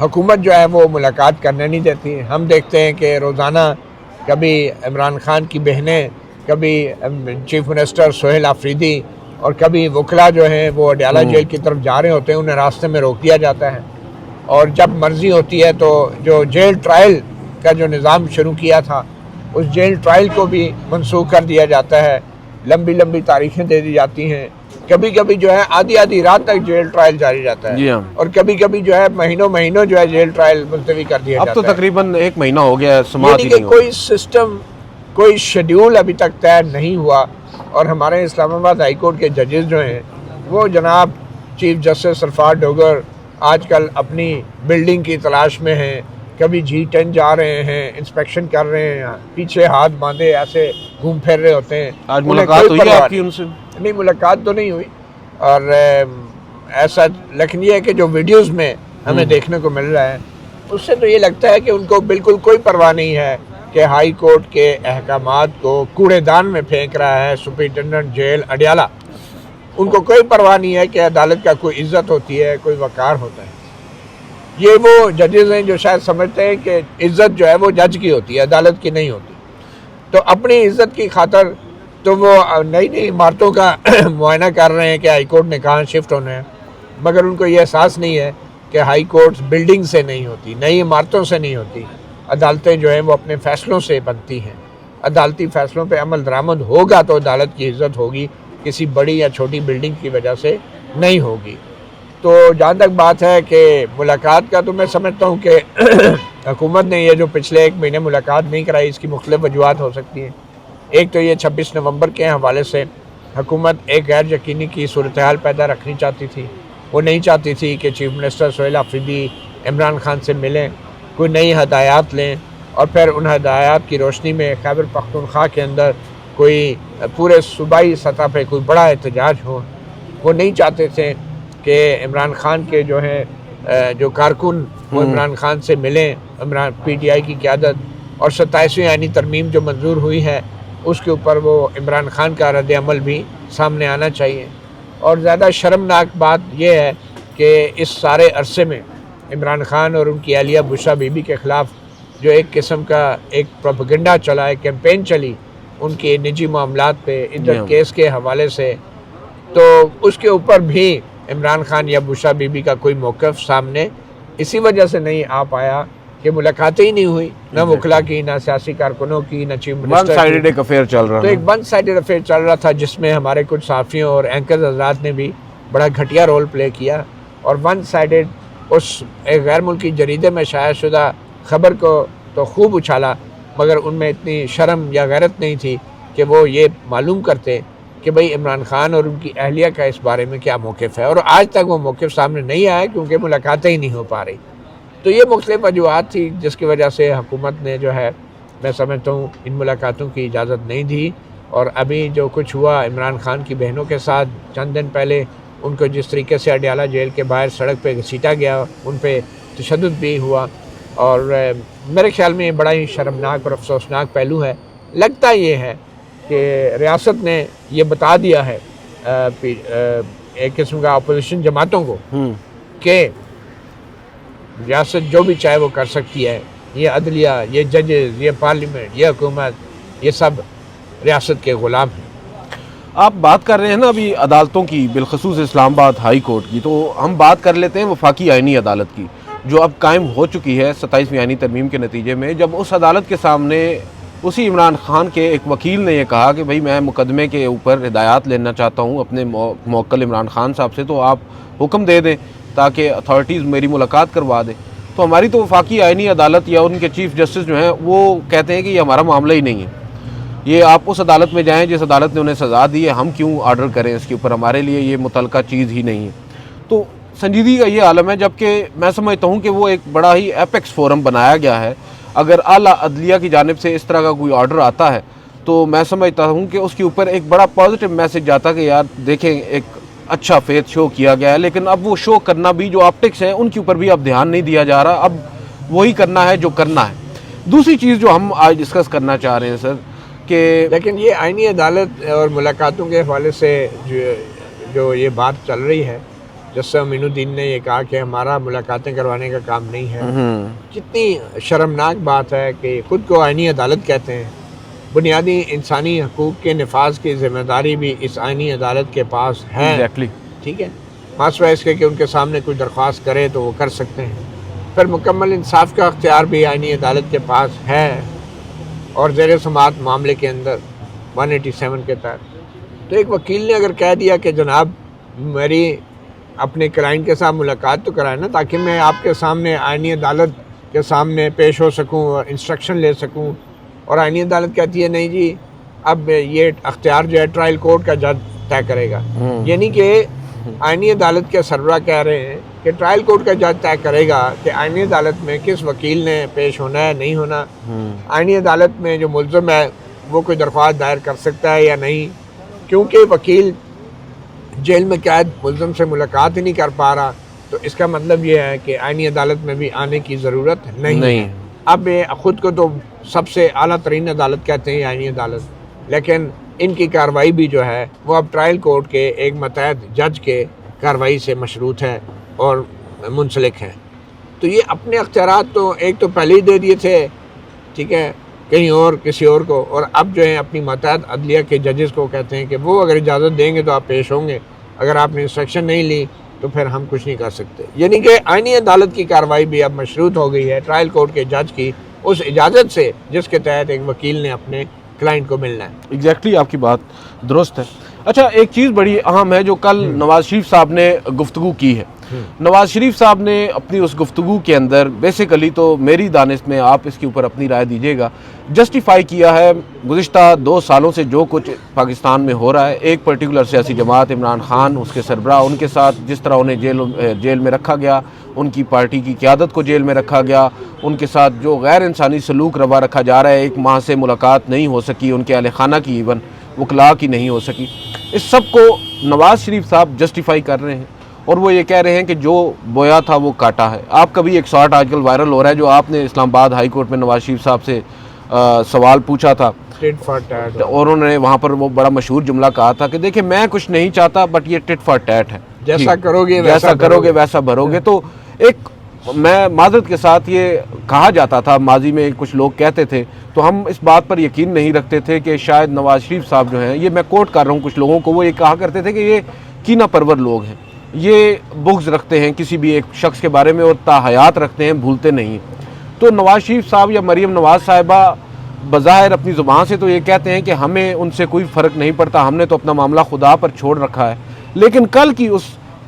حکومت جو ہے وہ ملاقات کرنے نہیں دیتی. ہم دیکھتے ہیں کہ روزانہ کبھی عمران خان کی بہنیں، کبھی چیف منسٹر سہیل آفریدی اور کبھی وکلا جو ہیں وہ اڈیالہ جیل کی طرف جا رہے ہوتے ہیں، انہیں راستے میں روک دیا جاتا ہے. اور جب مرضی ہوتی ہے تو جو جیل ٹرائل کا جو نظام شروع کیا تھا اس جیل ٹرائل کو بھی منسوخ کر دیا جاتا ہے. لمبی لمبی تاریخیں دے دی جاتی ہیں. کبھی کبھی جو ہے آدھی رات تک جیل ٹرائل جاری رہتا ہے. جی ہاں. اور کبھی کبھی جو ہے مہینوں جو ہے جیل ٹرائل ملتوی کر دیا جاتا ہے. اب تو تقریباً 1 مہینہ ہو گیا ہے، سماعت ہی یعنی کہ نہیں ہوئی. کوئی سسٹم، کوئی شیڈیول ابھی تک طے نہیں ہوا. اور ہمارے اسلام آباد ہائی کورٹ کے ججز جو ہیں وہ جناب چیف جسٹس سرفراز ڈوگر آج کل اپنی بلڈنگ کی تلاش میں ہیں. کبھی G10 جا رہے ہیں، انسپیکشن کر رہے ہیں، پیچھے ہاتھ باندھے ایسے گھوم پھر رہے ہوتے ہیں. آج ملاقات ہوئی ہے آپ کی ان سے؟ نہیں، ملاقات تو نہیں ہوئی. اور ایسا لیکن یہ ہے کہ جو ویڈیوز میں ہمیں دیکھنے کو مل رہا ہے اس سے تو یہ لگتا ہے کہ ان کو بالکل کوئی پرواہ نہیں ہے کہ ہائی کورٹ کے احکامات کو کوڑے دان میں پھینک رہا ہے سپرنٹینڈنٹ جیل اڈیالہ. ان کو کوئی پرواہ نہیں ہے کہ عدالت کا کوئی عزت ہوتی ہے، کوئی وقار ہوتا ہے. یہ وہ ججز ہیں جو شاید سمجھتے ہیں کہ عزت جو ہے وہ جج کی ہوتی ہے، عدالت کی نہیں ہوتی. تو اپنی عزت کی خاطر تو وہ نئی عمارتوں کا معائنہ کر رہے ہیں کہ ہائی کورٹ نے کہاں شفٹ ہونا ہے، مگر ان کو یہ احساس نہیں ہے کہ ہائی کورٹ بلڈنگ سے نہیں ہوتی، نئی عمارتوں سے نہیں ہوتی. عدالتیں جو ہیں وہ اپنے فیصلوں سے بنتی ہیں. عدالتی فیصلوں پہ عمل درآمد ہوگا تو عدالت کی عزت ہوگی، کسی بڑی یا چھوٹی بلڈنگ کی وجہ سے نہیں ہوگی. تو جہاں تک بات ہے کہ ملاقات کا، تو میں سمجھتا ہوں کہ حکومت نے یہ جو پچھلے 1 مہینے ملاقات نہیں کرائی اس کی مختلف وجوہات ہو سکتی ہیں. ایک تو یہ 26 نومبر کے حوالے سے حکومت ایک غیر یقینی کی صورتحال پیدا رکھنی چاہتی تھی. وہ نہیں چاہتی تھی کہ چیف منسٹر سہیل آفریدی عمران خان سے ملیں، کوئی نئی ہدایات لیں اور پھر ان ہدایات کی روشنی میں خیبر پختونخوا کے اندر کوئی پورے صوبائی سطح پہ کوئی بڑا احتجاج ہو. وہ نہیں چاہتے تھے کہ عمران خان کے جو ہیں جو کارکن وہ عمران خان سے ملیں. PTI کی قیادت اور 27ویں آئینی ترمیم جو منظور ہوئی ہے اس کے اوپر وہ عمران خان کا رد عمل بھی سامنے آنا چاہیے. اور زیادہ شرمناک بات یہ ہے کہ اس سارے عرصے میں عمران خان اور ان کی اہلیہ بشرا بی بی کے خلاف جو ایک قسم کا ایک پروپیگنڈا چلا، ایک کیمپین چلی ان کے نجی معاملات پہ عدت کیس کے حوالے سے، تو اس کے اوپر بھی عمران خان یا بشرا بی بی کا کوئی موقف سامنے اسی وجہ سے نہیں آ پایا کہ ملاقاتیں ہی نہیں ہوئی، نہ وکلا کی، نہ سیاسی کارکنوں کی، نہ چیف منسٹر کی. ون سائیڈڈ ایک افیئر چل رہا تو ایک ون سائیڈڈ افیئر چل رہا تھا جس میں ہمارے کچھ صحافیوں اور اینکرز حضرات نے بھی بڑا گھٹیا رول پلے کیا. اور ون سائیڈڈ اس ایک غیر ملکی جریدے میں شائع شدہ خبر کو تو خوب اچھالا، مگر ان میں اتنی شرم یا غیرت نہیں تھی کہ وہ یہ معلوم کرتے کہ بھئی عمران خان اور ان کی اہلیہ کا اس بارے میں کیا موقف ہے. اور آج تک وہ موقف سامنے نہیں آیا کیونکہ ملاقاتیں ہی نہیں ہو پا رہی. تو یہ مختلف وجوہات تھی جس کی وجہ سے حکومت نے جو ہے میں سمجھتا ہوں ان ملاقاتوں کی اجازت نہیں دی. اور ابھی جو کچھ ہوا عمران خان کی بہنوں کے ساتھ چند دن پہلے، ان کو جس طریقے سے اڈیالہ جیل کے باہر سڑک پہ گھسیٹا گیا، ان پہ تشدد بھی ہوا، اور میرے خیال میں یہ بڑا ہی شرمناک اور افسوسناک پہلو ہے. لگتا یہ ہے کہ ریاست نے یہ بتا دیا ہے ایک قسم کا اپوزیشن جماعتوں کو کہ ریاست جو بھی چاہے وہ کر سکتی ہے. یہ عدلیہ، یہ ججز، یہ پارلیمنٹ، یہ حکومت، یہ سب ریاست کے غلام ہیں. آپ بات کر رہے ہیں نا ابھی عدالتوں کی، بالخصوص اسلام آباد ہائی کورٹ کی، تو ہم بات کر لیتے ہیں وفاقی آئینی عدالت کی جو اب قائم ہو چکی ہے 27ویں آئینی ترمیم کے نتیجے میں. جب اس عدالت کے سامنے اسی عمران خان کے ایک وکیل نے یہ کہا کہ بھئی میں مقدمے کے اوپر ہدایات لینا چاہتا ہوں اپنے موکل عمران خان صاحب سے، تو آپ حکم دے دیں تاکہ اتھارٹیز میری ملاقات کروا دیں. تو ہماری تو وفاقی آئینی عدالت یا ان کے چیف جسٹس جو ہیں وہ کہتے ہیں کہ یہ ہمارا معاملہ ہی نہیں ہے، یہ آپ اس عدالت میں جائیں جس عدالت نے انہیں سزا دی ہے، ہم کیوں آرڈر کریں اس کے اوپر، ہمارے لیے یہ متعلقہ چیز ہی نہیں ہے. تو سنجیدگی کا یہ عالم ہے، جبکہ میں سمجھتا ہوں کہ وہ ایک بڑا ہی ایپیکس فورم بنایا گیا ہے. اگر اعلیٰ عدلیہ کی جانب سے اس طرح کا کوئی آرڈر آتا ہے تو میں سمجھتا ہوں کہ اس کے اوپر ایک بڑا پازیٹیو میسج جاتا کہ یار دیکھیں ایک اچھا فیتھ شو کیا گیا ہے. لیکن اب وہ شو کرنا بھی، جو آپٹکس ہیں ان کے اوپر بھی اب دھیان نہیں دیا جا رہا، اب وہی کرنا ہے جو کرنا ہے. دوسری چیز جو ہم آج ڈسکس کرنا چاہ رہے ہیں سر کہ لیکن یہ آئینی عدالت اور ملاقاتوں کے حوالے سے جو یہ بات چل رہی ہے، جس امین الدین نے یہ کہا کہ ہمارا ملاقاتیں کروانے کا کام نہیں ہے. کتنی شرمناک بات ہے کہ خود کو آئینی عدالت کہتے ہیں. بنیادی انسانی حقوق کے نفاذ کی ذمہ داری بھی اس آئینی عدالت کے پاس ہے. ٹھیک ہے، ماسوائے اس کے کہ ان کے سامنے کوئی درخواست کرے تو وہ کر سکتے ہیں. پھر مکمل انصاف کا اختیار بھی آئینی عدالت کے پاس ہے. اور زیر سماعت معاملے کے اندر 187 کے تحت تو ایک وکیل نے اگر کہہ دیا کہ جناب میری اپنے کلائنٹ کے ساتھ ملاقات تو کرائے نا، تاکہ میں آپ کے سامنے آئینی عدالت کے سامنے پیش ہو سکوں اور انسٹرکشن لے سکوں، اور آئینی عدالت کہتی ہے نہیں جی اب یہ اختیار جو ہے ٹرائل کورٹ کا جج طے کرے گا. یعنی کہ آئینی عدالت کے سربراہ کہہ رہے ہیں کہ ٹرائل کورٹ کا جج طے کرے گا کہ آئینی عدالت میں کس وکیل نے پیش ہونا ہے نہیں ہونا. آئینی عدالت میں جو ملزم ہے وہ کوئی درخواست دائر کر سکتا ہے یا نہیں، کیونکہ وکیل جیل میں قید ملزم سے ملاقات ہی نہیں کر پا رہا، تو اس کا مطلب یہ ہے کہ آئینی عدالت میں بھی آنے کی ضرورت نہیں ہے. اب خود کو تو سب سے اعلیٰ ترین عدالت کہتے ہیں آئینی عدالت، لیکن ان کی کارروائی بھی جو ہے وہ اب ٹرائل کورٹ کے ایک متحد جج کے کارروائی سے مشروط ہے اور منسلک ہے. تو یہ اپنے اختیارات تو ایک تو پہلے ہی دے دیے تھے، ٹھیک ہے، کہیں اور کسی اور کو، اور اب جو ہے اپنی ماتحت عدلیہ کے ججز کو کہتے ہیں کہ وہ اگر اجازت دیں گے تو آپ پیش ہوں گے، اگر آپ نے انسٹرکشن نہیں لی تو پھر ہم کچھ نہیں کر سکتے. یعنی کہ آئینی عدالت کی کارروائی بھی اب مشروط ہو گئی ہے ٹرائل کورٹ کے جج کی اس اجازت سے جس کے تحت ایک وکیل نے اپنے کلائنٹ کو ملنا ہے. ایگزیکٹلی آپ کی بات درست ہے. اچھا، ایک چیز بڑی اہم ہے جو کل نواز شریف صاحب نے گفتگو کی ہے. نواز شریف صاحب نے اپنی اس گفتگو کے اندر بیسیکلی تو میری دانش میں، آپ اس کے اوپر اپنی رائے دیجیے گا، جسٹیفائی کیا ہے گزشتہ 2 سالوں سے جو کچھ پاکستان میں ہو رہا ہے. ایک پرٹیکولر سیاسی جماعت عمران خان اس کے سربراہ، ان کے ساتھ جس طرح انہیں جیل میں رکھا گیا، ان کی پارٹی کی قیادت کو جیل میں رکھا گیا، ان کے ساتھ جو غیر انسانی سلوک روا رکھا جا رہا ہے، 1 ماہ سے ملاقات نہیں ہو سکی، ان کے اہل خانہ کی ایون وکلاء کی نہیں ہو سکی. اس سب کو نواز شریف صاحب جسٹیفائی کر رہے ہیں اور وہ یہ کہہ رہے ہیں کہ جو بویا تھا وہ کاٹا ہے. آپ کا بھی ایک شارٹ آج کل وائرل ہو رہا ہے جو آپ نے اسلام آباد ہائی کورٹ میں نواز شریف صاحب سے سوال پوچھا تھا اور انہوں نے وہاں پر وہ بڑا مشہور جملہ کہا تھا کہ دیکھیں میں کچھ نہیں چاہتا بٹ یہ ٹٹ فار ٹیٹ ہے، جیسا کرو گے ویسا بھرو گے. تو ایک میں معذرت کے ساتھ یہ کہا جاتا تھا، ماضی میں کچھ لوگ کہتے تھے، تو ہم اس بات پر یقین نہیں رکھتے تھے کہ شاید نواز شریف صاحب جو ہیں، یہ میں کوٹ کر رہا ہوں کچھ لوگوں کو، وہ یہ کہا کرتے تھے کہ یہ کینہ پرور لوگ ہیں، یہ بغض رکھتے ہیں کسی بھی ایک شخص کے بارے میں اور تاحیات رکھتے ہیں، بھولتے نہیں. تو نواز شریف صاحب یا مریم نواز صاحبہ بظاہر اپنی زبان سے تو یہ کہتے ہیں کہ ہمیں ان سے کوئی فرق نہیں پڑتا، ہم نے تو اپنا معاملہ خدا پر چھوڑ رکھا ہے. لیکن کل کی اس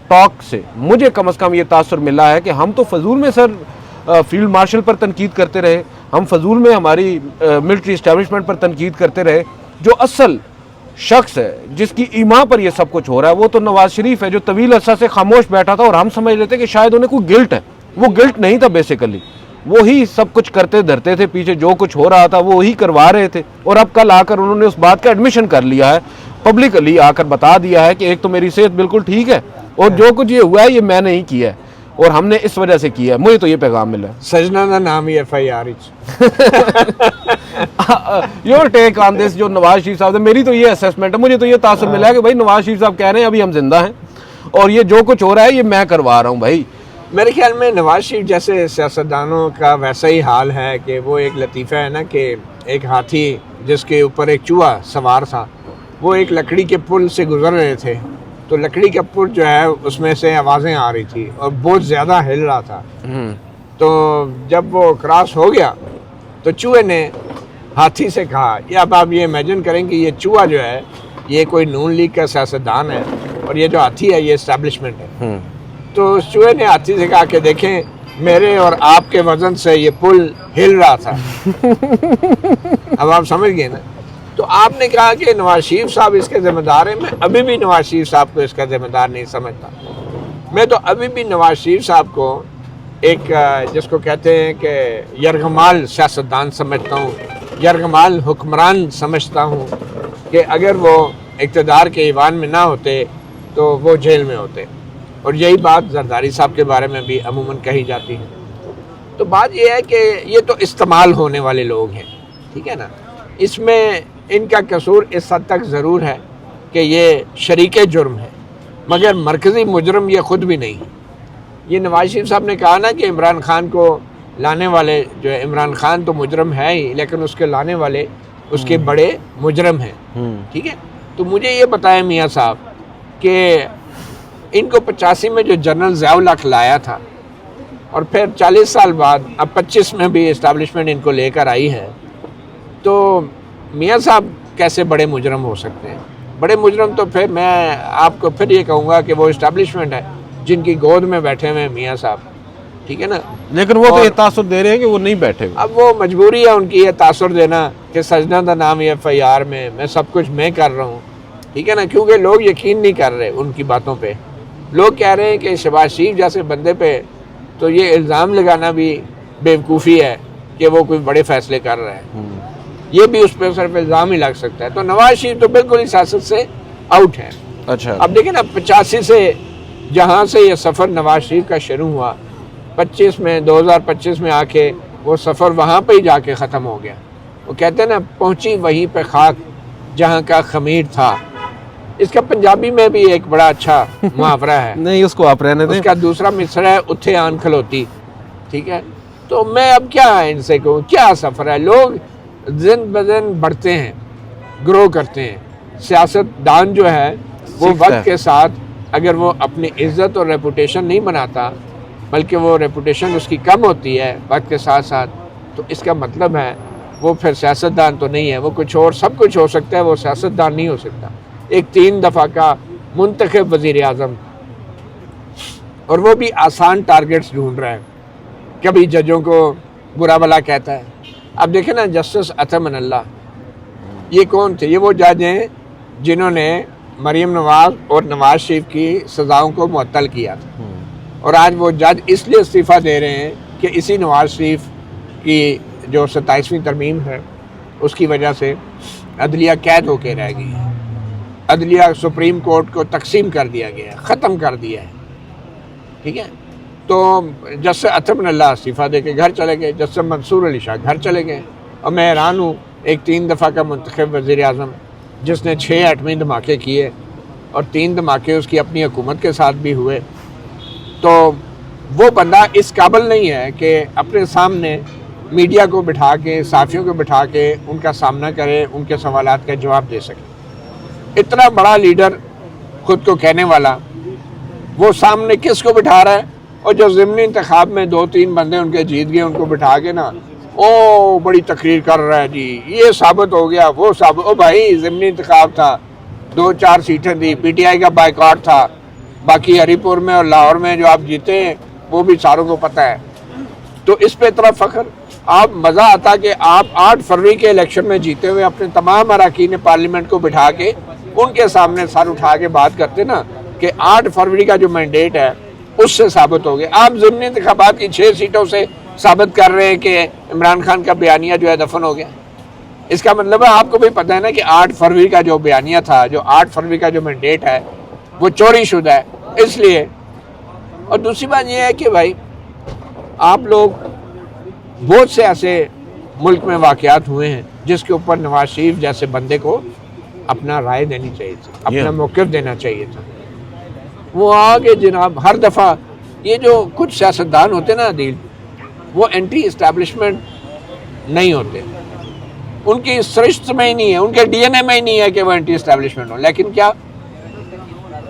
ٹاک سے مجھے کم از کم یہ تاثر ملا ہے کہ ہم تو فضول میں سر فیلڈ مارشل پر تنقید کرتے رہے، ہم فضول میں ہماری ملٹری اسٹیبلشمنٹ پر تنقید کرتے رہے. جو اصل شخص ہے جس کی ایما پر یہ سب کچھ ہو رہا ہے وہ تو نواز شریف ہے، جو طویل عرصہ سے خاموش بیٹھا تھا اور ہم سمجھ لیتے کہ شاید انہیں کوئی گلٹ ہے. وہ گلٹ نہیں تھا، بیسیکلی وہی سب کچھ کرتے دھرتے تھے، پیچھے جو کچھ ہو رہا تھا وہ وہی کروا رہے تھے. اور اب کل آ کر انہوں نے اس بات کا ایڈمیشن کر لیا ہے، پبلکلی آ کر بتا دیا ہے کہ ایک تو میری صحت بالکل ٹھیک ہے اور جو کچھ یہ ہوا ہے یہ میں نہیں کیا ہے اور ہم نے اس وجہ سے کیا ہے. مجھے تو یہ پیغام ملا ہے. سجنا کا نام ہی FIR یور ٹیک آن دس جو نواز شریف صاحب نے، میری تو یہ اسیسمنٹ ہے، مجھے تو یہ تاثر ملا ہے کہ بھائی نواز شریف صاحب کہہ رہے ہیں ابھی ہم زندہ ہیں اور یہ جو کچھ ہو رہا ہے یہ میں کروا رہا ہوں. بھائی میرے خیال میں نواز شریف جیسے سیاستدانوں کا ویسا ہی حال ہے کہ وہ ایک لطیفہ ہے نا کہ ایک ہاتھی جس کے اوپر ایک چوہا سوار تھا، وہ ایک لکڑی کے پل سے گزر رہے تھے، تو لکڑی کا پل جو ہے اس میں سے آوازیں آ رہی تھی اور بہت زیادہ ہل رہا تھا. تو جب وہ کراس ہو گیا تو چوہے نے ہاتھی سے کہا، یا اب آپ یہ امیجن کریں کہ یہ چوہا جو ہے یہ کوئی نون لیگ کا سیاستدان ہے اور یہ جو ہاتھی ہے یہ اسٹیبلشمنٹ ہے. تو اس چوہے نے ہاتھی سے کہا کہ دیکھیں میرے اور آپ کے وزن سے یہ پل ہل رہا تھا. اب آپ سمجھ گئے نا. تو آپ نے کہا کہ نواز شریف صاحب اس کے ذمہ دار ہیں. میں ابھی بھی نواز شریف صاحب کو اس کا ذمہ دار نہیں سمجھتا. میں تو ابھی بھی نواز شریف صاحب کو ایک جس کو کہتے ہیں کہ یرغمال سیاستدان سمجھتا ہوں، یرغمال حکمران سمجھتا ہوں کہ اگر وہ اقتدار کے ایوان میں نہ ہوتے تو وہ جیل میں ہوتے. اور یہی بات زرداری صاحب کے بارے میں بھی عموماً کہی جاتی ہے. تو بات یہ ہے کہ یہ تو استعمال ہونے والے لوگ ہیں، ٹھیک ہے نا. اس میں ان کا قصور اس حد تک ضرور ہے کہ یہ شریک جرم ہے. مگر مرکزی مجرم یہ خود بھی نہیں. یہ نواز شریف صاحب نے کہا نا کہ عمران خان کو لانے والے جو ہے، عمران خان تو مجرم ہے ہی، لیکن اس کے لانے والے اس کے بڑے مجرم ہیں. ٹھیک ہے، تو مجھے یہ بتائیں میاں صاحب کہ ان کو 85 میں جو جنرل ضیاء الحق لایا تھا اور پھر 40 سال بعد اب 25 میں بھی اسٹیبلشمنٹ ان کو لے کر آئی ہے، تو میاں صاحب کیسے بڑے مجرم ہو سکتے ہیں؟ بڑے مجرم تو پھر میں آپ کو پھر یہ کہوں گا کہ وہ اسٹیبلشمنٹ ہے جن کی گود میں بیٹھے ہوئے ہیں میاں صاحب. ٹھیک ہے نا، لیکن وہ تو یہ تاثر دے رہے ہیں کہ وہ نہیں بیٹھے ہوئے. اب وہ مجبوری ہے ان کی یہ تاثر دینا کہ سجدہ دا نام FIR میں سب کچھ میں کر رہا ہوں. ٹھیک ہے نا، کیونکہ لوگ یقین نہیں کر رہے ان کی باتوں پہ. لوگ کہہ رہے ہیں کہ شہباز شریف جیسے بندے پہ تو یہ الزام لگانا بھی بیوقوفی ہے کہ وہ کوئی بڑے فیصلے کر رہا ہے. یہ بھی اس پہ صرف الزام ہی لگ سکتا ہے. تو نواز شریف تو بالکل ہی سیاست سے آؤٹ ہے. اچھا، اب دیکھیں نا 85 سے جہاں سے یہ سفر نواز شریف کا شروع ہوا، 2025 میں آ کے وہ سفر وہاں پہ ہی جا کے ختم ہو گیا. وہ کہتے ہیں نا، پہنچی وہیں پہ خاک جہاں کا خمیر تھا. اس کا پنجابی میں بھی ایک بڑا اچھا محاورہ ہے. نہیں اس کو آپ رہنے دیں. اس کا دوسرا مصرع ہے اتھے آن کھلوتی. ٹھیک ہے، تو میں اب کیا ان سے کہوں، کیا سفر ہے؟ لوگ دن بدن بڑھتے ہیں، گرو کرتے ہیں. سیاست دان جو ہے وہ وقت کے ساتھ اگر وہ اپنی عزت اور ریپوٹیشن نہیں بناتا، بلکہ وہ ریپوٹیشن اس کی کم ہوتی ہے وقت کے ساتھ ساتھ، تو اس کا مطلب ہے وہ پھر سیاستدان تو نہیں ہے. وہ کچھ اور سب کچھ ہو سکتا ہے، وہ سیاستدان نہیں ہو سکتا. ایک 3 دفعہ کا منتخب وزیر اعظم، اور وہ بھی آسان ٹارگٹس ڈھونڈ رہا ہے. کبھی ججوں کو برا بھلا کہتا ہے. اب دیکھیں نا، جسٹس عطا من اللہ یہ کون تھے؟ یہ وہ جج ہیں جنہوں نے مریم نواز اور نواز شریف کی سزاؤں کو معطل کیا تھا. اور آج وہ جج اس لیے استعفیٰ دے رہے ہیں کہ اسی نواز شریف کی جو 27ویں ترمیم ہے اس کی وجہ سے عدلیہ قید ہو کے رہ گئی ہے. عدلیہ سپریم کورٹ کو تقسیم کر دیا گیا ہے، ختم کر دیا ہے. ٹھیک ہے، تو جسٹس عطا من اللہ استعفیٰ دے کے گھر چلے گئے، جسٹس منصور علی شاہ گھر چلے گئے. اور میں حیران ہوں، ایک 3 دفعہ کا منتخب وزیر اعظم جس نے 6 ایٹمی دھماکے کیے اور 3 دھماکے اس کی اپنی حکومت کے ساتھ بھی ہوئے، تو وہ بندہ اس قابل نہیں ہے کہ اپنے سامنے میڈیا کو بٹھا کے، صحافیوں کو بٹھا کے ان کا سامنا کرے، ان کے سوالات کا جواب دے سکے. اتنا بڑا لیڈر خود کو کہنے والا، وہ سامنے کس کو بٹھا رہا ہے؟ اور جو ضمنی انتخاب میں 2-3 بندے ان کے جیت گئے، ان کو بٹھا کے نا او بڑی تقریر کر رہا ہے، جی یہ ثابت ہو گیا، وہ ثابت. او بھائی، ضمنی انتخاب تھا، 2-4 سیٹیں تھی، PTI کا بائیکاٹ تھا، باقی ہری پور میں اور لاہور میں جو آپ جیتے ہیں وہ بھی ساروں کو پتہ ہے. تو اس پہ اتنا فخر. آپ مزہ آتا کہ آپ 8 فروری کے الیکشن میں جیتے ہوئے اپنے تمام اراکین پارلیمنٹ کو بٹھا کے ان کے سامنے سر اٹھا کے بات کرتے نا کہ 8 فروری کا جو مینڈیٹ ہے اس سے ثابت ہو گیا. آپ ضمنی انتخابات کی 6 سیٹوں سے ثابت کر رہے ہیں کہ عمران خان کا بیانیہ جو ہے دفن ہو گیا. اس کا مطلب ہے آپ کو بھی پتہ ہے نا کہ 8 فروری کا جو بیانیہ تھا، جو 8 فروری کا جو مینڈیٹ ہے وہ چوری شدہ ہے. اس لیے، اور دوسری بات یہ ہے کہ بھائی آپ لوگ، بہت سے ایسے ملک میں واقعات ہوئے ہیں جس کے اوپر نواز شریف جیسے بندے کو اپنا رائے دینی چاہیے تھی، اپنا موقف دینا چاہیے تھا. وہ آگے جناب ہر دفعہ یہ جو کچھ سیاستدان ہوتے نا عدیل، وہ اینٹی اسٹیبلشمنٹ نہیں ہوتے. ان کی سرشت میں ہی نہیں ہے، ان کے DNA میں ہی نہیں ہے کہ وہ اینٹی اسٹیبلشمنٹ ہو. لیکن کیا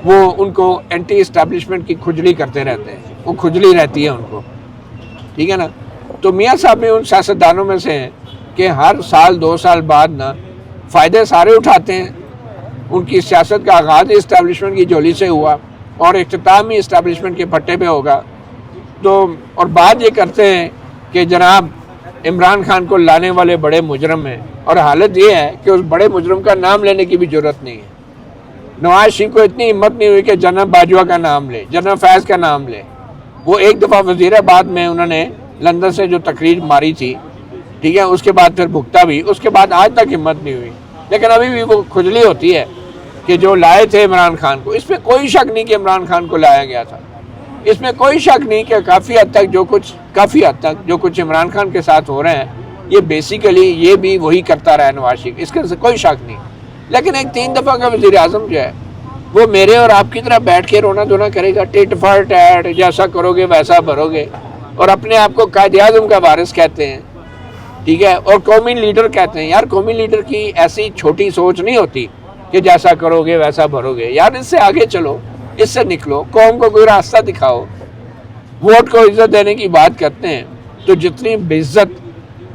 وہ ان کو اینٹی اسٹیبلشمنٹ کی کھجلی کرتے رہتے ہیں، وہ کھجلی رہتی ہے ان کو. ٹھیک ہے نا. تو میاں صاحب بھی ان سیاستدانوں میں سے ہیں کہ ہر سال 2 سال بعد نا فائدے سارے اٹھاتے ہیں. ان کی سیاست کا آغاز اسٹیبلشمنٹ کی جولی سے ہوا اور اختتام ہی اسٹیبلشمنٹ کے پٹے پہ ہوگا. تو اور بات یہ کرتے ہیں کہ جناب عمران خان کو لانے والے بڑے مجرم ہیں، اور حالت یہ ہے کہ اس بڑے مجرم کا نام لینے کی بھی ضرورت نہیں ہے. نواز شریف کو اتنی ہمت نہیں ہوئی کہ جناب باجوہ کا نام لے، جناب فیض کا نام لے. وہ ایک دفعہ وزیر آباد میں انہوں نے لندن سے جو تقریر ماری تھی، ٹھیک ہے، اس کے بعد پھر بھگتا بھی، اس کے بعد آج تک ہمت نہیں ہوئی. لیکن ابھی بھی وہ کھجلی ہوتی ہے کہ جو لائے تھے عمران خان کو. اس میں کوئی شک نہیں کہ عمران خان کو لایا گیا تھا. اس میں کوئی شک نہیں کہ کافی حد تک جو کچھ عمران خان کے ساتھ ہو رہے ہیں یہ بیسیکلی یہ بھی وہی کرتا رہا نواز شریف، اس کے کوئی شک نہیں. لیکن ایک 3 دفعہ کا وزیر اعظم جو ہے وہ میرے اور آپ کی طرح بیٹھ کے رونا دھونا کرے گا، ٹٹ فار ٹیٹ، جیسا کرو گے ویسا بھرو گے، اور اپنے آپ کو قائد اعظم کا وارث کہتے ہیں، ٹھیک ہے، اور قومی لیڈر کہتے ہیں. یار قومی لیڈر کی ایسی چھوٹی سوچ نہیں ہوتی کہ جیسا کرو گے ویسا بھرو گے. یار اس سے آگے چلو، اس سے نکلو، قوم کو کوئی راستہ دکھاؤ. ووٹ کو عزت دینے کی بات کرتے ہیں تو جتنی بے عزت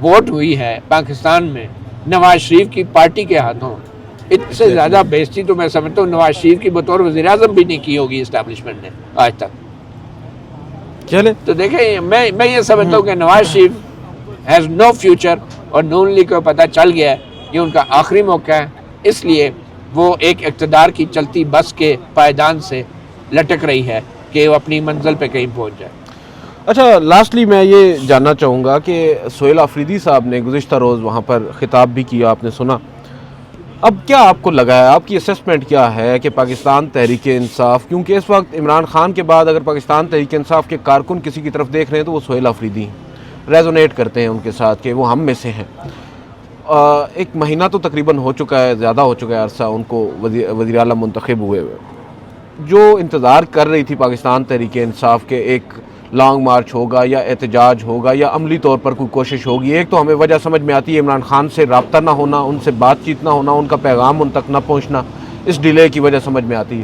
ووٹ ہوئی ہے پاکستان میں نواز شریف کی پارٹی کے ہاتھوں، اس سے زیادہ بےزتی تو میں سمجھتا ہوں نواز شریف کی بطور وزیر اعظم بھی نہیں کی ہوگی اسٹیبلشمنٹ نے آج تک. چلے تو دیکھیں میں یہ سمجھتا ہوں کہ Nawaz Sharif has no future, اور نون لیگ کو پتہ چل گیا ہے یہ ان کا آخری موقع ہے، اس لیے وہ ایک اقتدار کی چلتی بس کے پائیدان سے لٹک رہی ہے کہ وہ اپنی منزل پہ کہیں پہنچ جائے. اچھا، لاسٹلی میں یہ جاننا چاہوں گا کہ سہیل آفریدی صاحب نے گزشتہ روز وہاں پر خطاب بھی کیا، آپ نے سنا. اب کیا آپ کو لگا ہے، آپ کی اسیسمنٹ کیا ہے کہ پاکستان تحریک انصاف، کیونکہ اس وقت عمران خان کے بعد اگر پاکستان تحریک انصاف کے کارکن کسی کی طرف دیکھ رہے ہیں تو وہ سہیل آفریدی ہیں، ریزونیٹ کرتے ہیں ان کے ساتھ کہ وہ ہم میں سے ہیں. ایک مہینہ تو تقریباً ہو چکا ہے، زیادہ ہو چکا ہے عرصہ ان کو وزیر اعلیٰ منتخب ہوئے ہوئے. جو انتظار کر رہی تھی پاکستان تحریک انصاف کے ایک لانگ مارچ ہوگا یا احتجاج ہوگا یا عملی طور پر کوئی کوشش ہوگی، ایک تو ہمیں وجہ سمجھ میں آتی ہے عمران خان سے رابطہ نہ ہونا، ان سے بات چیت نہ ہونا، ان کا پیغام ان تک نہ پہنچنا، اس ڈیلے کی وجہ سمجھ میں آتی ہے.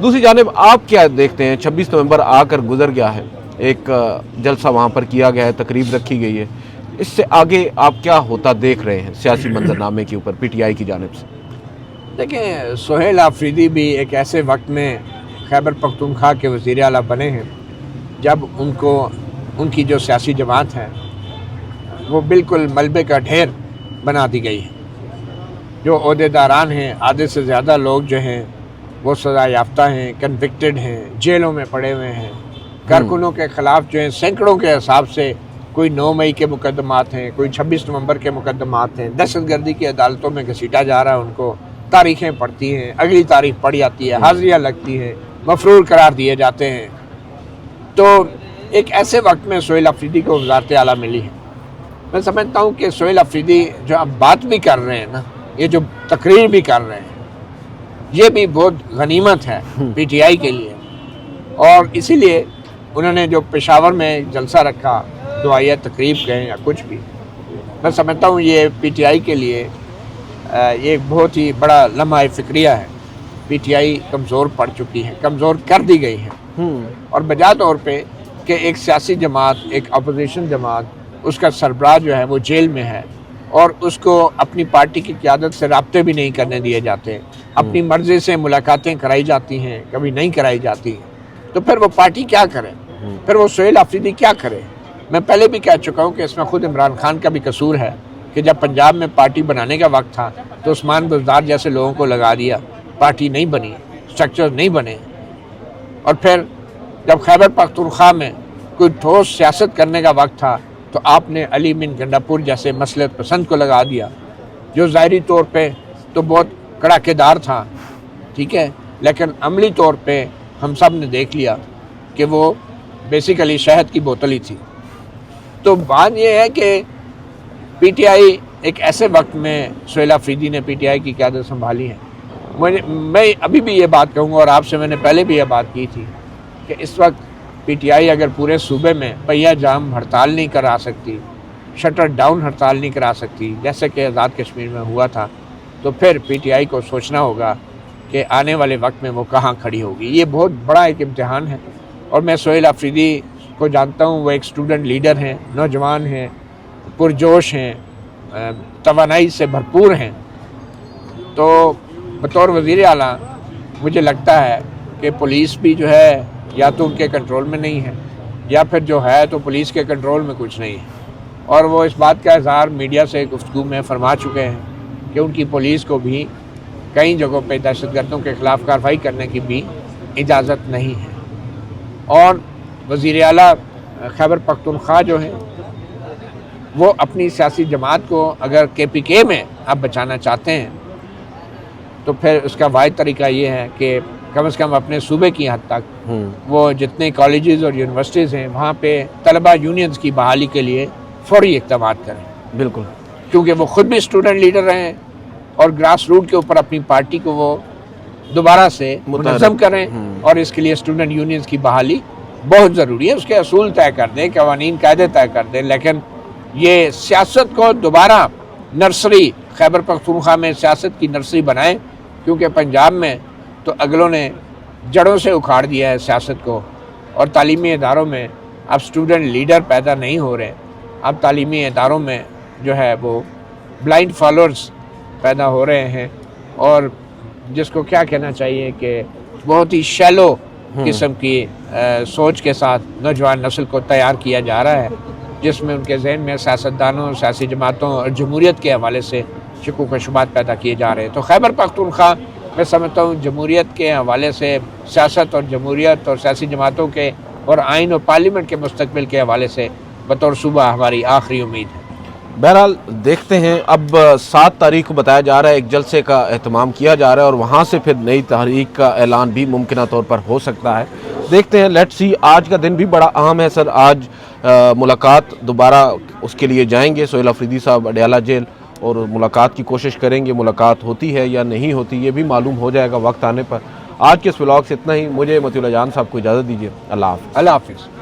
دوسری جانب آپ کیا دیکھتے ہیں، 26 نومبر آ کر گزر گیا ہے، ایک جلسہ وہاں پر کیا گیا ہے، تقریب رکھی گئی ہے، اس سے آگے آپ کیا ہوتا دیکھ رہے ہیں سیاسی منظرنامے کے اوپر پی ٹی آئی کی جانب سے؟ دیکھیں سہیل آفریدی بھی ایک ایسے وقت میں خیبر پختونخوا کے وزیر اعلیٰ بنے ہیں جب ان کی جو سیاسی جماعت ہے وہ بالکل ملبے کا ڈھیر بنا دی گئی ہے. جو عہدیداران ہیں، آدھے سے زیادہ لوگ جو ہیں وہ سزا یافتہ ہیں، کنوکٹڈ ہیں، جیلوں میں پڑے ہوئے ہیں. کارکنوں کے خلاف جو ہیں سینکڑوں کے حساب سے کوئی 9 مئی کے مقدمات ہیں، کوئی 26 نومبر کے مقدمات ہیں. دہشت گردی کی عدالتوں میں گھسیٹا جا رہا ہے ان کو. تاریخیں پڑھتی ہیں، اگلی تاریخ پڑھ جاتی ہے، حاضریاں لگتی ہیں، مفرور قرار دیے جاتے ہیں. تو ایک ایسے وقت میں سہیل آفریدی کو وزارت اعلیٰ ملی ہے. میں سمجھتا ہوں کہ سہیل آفریدی جو اب بات بھی کر رہے ہیں نا، یہ جو تقریر بھی کر رہے ہیں، یہ بھی بہت غنیمت ہے پی ٹی آئی کے لیے. اور اسی لیے انہوں نے جو پشاور میں جلسہ رکھا، دعائیہ تقریب کہیں یا کچھ بھی، میں سمجھتا ہوں یہ پی ٹی آئی کے لیے یہ بہت ہی بڑا لمحہ فکریہ ہے. پی ٹی آئی کمزور پڑ چکی ہے، کمزور کر دی گئی ہے. اور بجا طور پہ کہ ایک سیاسی جماعت، ایک اپوزیشن جماعت، اس کا سربراہ جو ہے وہ جیل میں ہے اور اس کو اپنی پارٹی کی قیادت سے رابطے بھی نہیں کرنے دیے جاتے، اپنی مرضی سے ملاقاتیں کرائی جاتی ہیں، کبھی نہیں کرائی جاتی ہیں. تو پھر وہ پارٹی کیا کرے، پھر وہ سہیل آفریدی کیا کرے. میں پہلے بھی کہہ چکا ہوں کہ اس میں خود عمران خان کا بھی قصور ہے کہ جب پنجاب میں پارٹی بنانے کا وقت تھا تو عثمان بزدار جیسے لوگوں کو لگا دیا، پارٹی نہیں بنی، سٹرکچر نہیں بنے. اور پھر جب خیبر پختونخوا میں کوئی ٹھوس سیاست کرنے کا وقت تھا تو آپ نے علی بن گنڈاپور جیسے مصلحت پسند کو لگا دیا، جو ظاہری طور پہ تو بہت کڑاکے دار تھا، ٹھیک ہے، لیکن عملی طور پہ ہم سب نے دیکھ لیا کہ وہ بیسیکلی شہد کی بوتل ہی تھی. تو بات یہ ہے کہ پی ٹی آئی ایک ایسے وقت میں سہیل آفریدی نے پی ٹی آئی کی قیادت سنبھالی ہے. میں ابھی بھی یہ بات کہوں گا، اور آپ سے میں نے پہلے بھی یہ بات کی تھی کہ اس وقت پی ٹی آئی اگر پورے صوبے میں پہیا جام ہڑتال نہیں کرا سکتی، شٹر ڈاؤن ہڑتال نہیں کرا سکتی جیسے کہ آزاد کشمیر میں ہوا تھا، تو پھر پی ٹی آئی کو سوچنا ہوگا کہ آنے والے وقت میں وہ کہاں کھڑی ہوگی. یہ بہت بڑا ایک امتحان ہے. اور میں سہیل آفریدی کو جانتا ہوں، وہ ایک اسٹوڈنٹ لیڈر ہیں، نوجوان ہیں، پرجوش ہیں، توانائی سے بھرپور ہیں. تو بطور وزیر اعلیٰ مجھے لگتا ہے کہ پولیس بھی جو ہے یا تو ان کے کنٹرول میں نہیں ہے، یا پھر جو ہے تو پولیس کے کنٹرول میں کچھ نہیں ہے. اور وہ اس بات کا اظہار میڈیا سے گفتگو میں فرما چکے ہیں کہ ان کی پولیس کو بھی کئی جگہوں پہ دہشت گردوں کے خلاف کارروائی کرنے کی بھی اجازت نہیں ہے. اور وزیر اعلیٰ خیبر پختونخوا جو ہے وہ اپنی سیاسی جماعت کو اگر کے پی کے میں آپ بچانا چاہتے ہیں تو پھر اس کا واحد طریقہ یہ ہے کہ کم از کم اپنے صوبے کی حد تک وہ جتنے کالجز اور یونیورسٹیز ہیں وہاں پہ طلبہ یونینز کی بحالی کے لیے فوری اقدامات کریں. بالکل، کیونکہ وہ خود بھی اسٹوڈنٹ لیڈر رہے ہیں اور گراس روٹ کے اوپر اپنی پارٹی کو وہ دوبارہ سے منظم کریں اور اس کے لیے اسٹوڈنٹ یونینز کی بحالی بہت ضروری ہے. اس کے اصول طے کر دیں, قوانین قاعدے طے کر دیں, لیکن یہ سیاست کو دوبارہ نرسری خیبر پختونخوا میں سیاست کی نرسری بنائیں, کیونکہ پنجاب میں تو اگلوں نے جڑوں سے اکھاڑ دیا ہے سیاست کو, اور تعلیمی اداروں میں اب اسٹوڈنٹ لیڈر پیدا نہیں ہو رہے. اب تعلیمی اداروں میں جو ہے وہ بلائنڈ فالوورز پیدا ہو رہے ہیں, اور جس کو کیا کہنا چاہیے کہ بہت ہی شیلو قسم کی سوچ کے ساتھ نوجوان نسل کو تیار کیا جا رہا ہے, جس میں ان کے ذہن میں سیاستدانوں, سیاسی جماعتوں اور جمہوریت کے حوالے سے شکوک و شبہات پیدا کیے جا رہے ہیں. تو خیبر پختونخوا میں سمجھتا ہوں جمہوریت کے حوالے سے, سیاست اور جمہوریت اور سیاسی جماعتوں کے اور آئین اور پارلیمنٹ کے مستقبل کے حوالے سے بطور صوبہ ہماری آخری امید ہے. بہرحال دیکھتے ہیں, اب 7 تاریخ کو بتایا جا رہا ہے ایک جلسے کا اہتمام کیا جا رہا ہے, اور وہاں سے پھر نئی تحریک کا اعلان بھی ممکنہ طور پر ہو سکتا ہے. دیکھتے ہیں, لیٹ سی. آج کا دن بھی بڑا اہم ہے سر. آج ملاقات دوبارہ اس کے لیے جائیں گے سہیل افریدی صاحب اڈیالہ جیل, اور ملاقات کی کوشش کریں گے. ملاقات ہوتی ہے یا نہیں ہوتی یہ بھی معلوم ہو جائے گا وقت آنے پر. آج کے اس ولاگ سے اتنا ہی. مجھے مطیع اللہ جان صاحب کو اجازت دیجیے. اللہ حافظ. اللہ حافظ.